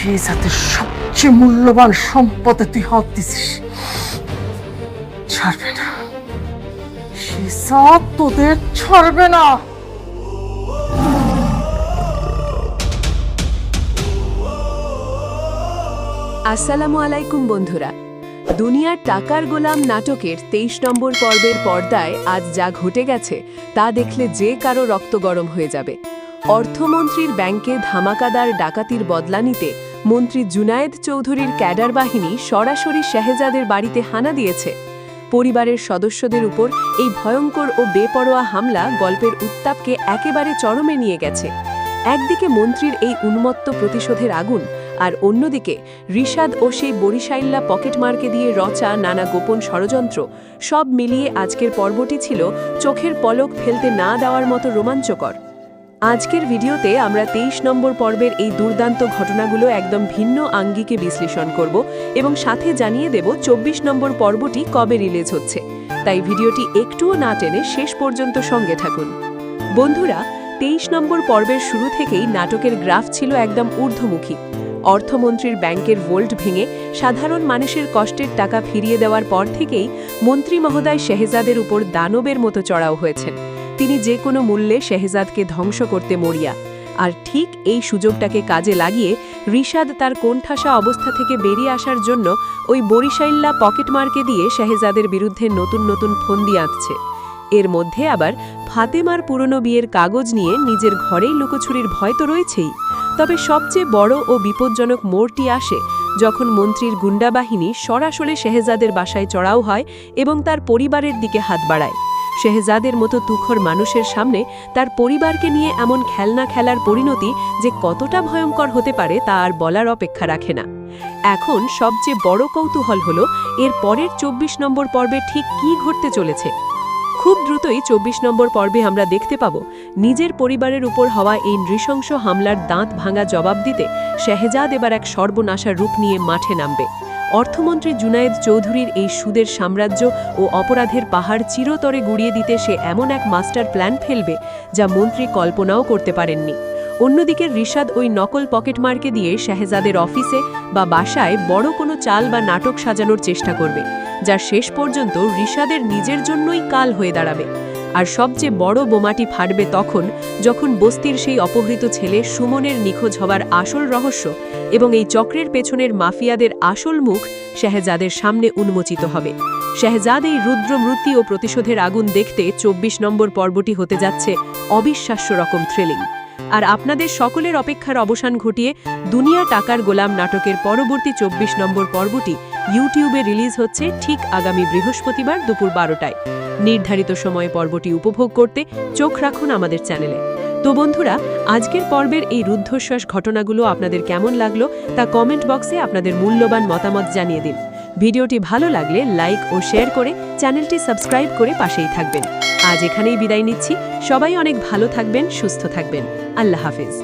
শেহজাদের সবচেয়ে মূল্যবান সম্পদে তুই হাত দিছিস, ছাড়বে না। শেহজাদ তোদের ছাড়বে না। আসসালামু আলাইকুম বন্ধুরা, দুনিয়ার টাকার গোলাম নাটকের 23 নম্বর পর্বের পর্দায় আজ যা ঘটে গেছে তা দেখলে যে কারো রক্ত গরম হয়ে যাবে। অর্থমন্ত্রীর ব্যাংকে ধামাকাদার ডাকাতির বদলা নিতে মন্ত্রী জুনায়েদ চৌধুরীর ক্যাডার বাহিনী সরাসরি শেহজাদের বাড়িতে হানা দিয়েছে। পরিবারের সদস্যদের উপর এই ভয়ঙ্কর ও বেপরোয়া হামলা গল্পের উত্তাপকে একেবারে চরমে নিয়ে গেছে। একদিকে মন্ত্রীর এই উন্মত্ত প্রতিশোধের আগুন, আর অন্যদিকে রিশাদ ও সেই বরিশাইল্লা পকেটমারকে দিয়ে রচা নানা গোপন ষড়যন্ত্র, সব মিলিয়ে আজকের পর্বটি ছিল চোখের পলক ফেলতে না দেওয়ার মতো রোমাঞ্চকর। আজকের ভিডিওতে আমরা 23 নম্বর পর্বের এই দুর্দান্ত ঘটনাগুলো একদম ভিন্ন আঙ্গিকে বিশ্লেষণ করব এবং সাথে জানিয়ে দেব 24 নম্বর পর্বটি কবে রিলিজ হচ্ছে। তাই ভিডিওটি একটুও না টেনে শেষ পর্যন্ত সঙ্গে থাকুন। বন্ধুরা, 23 নম্বর পর্বের শুরু থেকেই নাটকের গ্রাফ ছিল একদম ঊর্ধ্বমুখী। অর্থমন্ত্রীর ব্যাংকের ভোল্ট ভেঙে সাধারণ মানুষের কষ্টের টাকা ফিরিয়ে দেওয়ার পর থেকেই মন্ত্রী মহোদয় শেহজাদের উপর দানবের মতো চড়াও হয়েছেন। তিনি যে কোনো মূল্যে শেহজাদকে ধ্বংস করতে মরিয়া। আর ঠিক এই সুযোগটাকে কাজে লাগিয়ে রিশাদ তার কোণঠাসা অবস্থা থেকে বেরিয়ে আসার জন্য ওই বরিশাইল্লা পকেটমারকে দিয়ে শেহজাদের বিরুদ্ধে নতুন নতুন ফন্দি আঁকছে। এর মধ্যে আবার ফাতেমার পুরনো বিয়ের কাগজ নিয়ে নিজের ঘরেই লুকোছুরির ভয় তো রয়েছেই। তবে সবচেয়ে বড় ও বিপজ্জনক মোড়টি আসে যখন মন্ত্রীর গুন্ডা বাহিনী সরাসরি শেহজাদের বাসায় চড়াও হয় এবং তার পরিবারের দিকে হাত বাড়ায়। শেহজাদের মতো তুখর মানুষের সামনে তার পরিবারকে নিয়ে এমন খেলনা খেলার পরিণতি যে কতটা ভয়ঙ্কর হতে পারে তা আর বলার অপেক্ষা রাখে না। এখন সবচেয়ে বড় কৌতূহল হলো এর পরের 24 নম্বর পর্বে ঠিক কী ঘটতে চলেছে। খুব দ্রুতই 24 নম্বর পর্বে আমরা দেখতে পাব নিজের পরিবারের উপর হওয়া এই নৃশংস হামলার দাঁত ভাঙা জবাব দিতে শেহজাদ এবার এক সর্বনাশার রূপ নিয়ে মাঠে নামবে। অর্থমন্ত্রী জুনায়েদ চৌধুরীর এই সুদের সাম্রাজ্য ও অপরাধের পাহাড় চিরতরে গুড়িয়ে দিতে সে এমন এক মাস্টার প্ল্যান ফেলবে যা মন্ত্রী কল্পনাও করতে পারেননি। অন্যদিকে রিশাদ ওই নকল পকেটমারকে দিয়ে শেহজাদের অফিসে বা বাসায় বড় কোনো চাল বা নাটক সাজানোর চেষ্টা করবে, যা শেষ পর্যন্ত রিশাদের নিজের জন্যই কাল হয়ে দাঁড়াবে। আর সবচেয়ে বড় বোমাটি ফাটবে তখন যখন বস্তির সেই অপহৃত ছেলে সুমনের নিখোঁজ হওয়ার আসল রহস্য এবং এই চক্রের পেছনের মাফিয়াদের আসল মুখ শেহজাদের সামনে উন্মোচিত হবে। শেহজাদ এই রুদ্র মূর্তি ও প্রতিশোধের আগুন দেখতে 24 নম্বর পর্বটি হতে যাচ্ছে অবিশ্বাস্য রকম থ্রিলিং। আর আপনাদের সকলের অপেক্ষার অবসান ঘটিয়ে দুনিয়া টাকার গোলাম নাটকের পরবর্তী 24 নম্বর পর্বটি ইউটিউবে রিলিজ হচ্ছে ঠিক আগামী বৃহস্পতিবার দুপুর 12টায়। নির্ধারিত সময়ে পর্বটি উপভোগ করতে চোখ রাখুন আমাদের চ্যানেলে। তো বন্ধুরা, আজকের পর্বের এই রুদ্ধশ্বাস ঘটনাগুলো আপনাদের কেমন লাগলো তা কমেন্ট বক্সে আপনাদের মূল্যবান মতামত জানিয়ে দিন। ভিডিওটি ভালো লাগলে লাইক ও শেয়ার করে চ্যানেলটি সাবস্ক্রাইব করে পাশেই থাকবেন। আজ এখানেই বিদায় নিচ্ছি। সবাই অনেক ভালো থাকবেন, সুস্থ থাকবেন। আল্লাহ হাফেজ।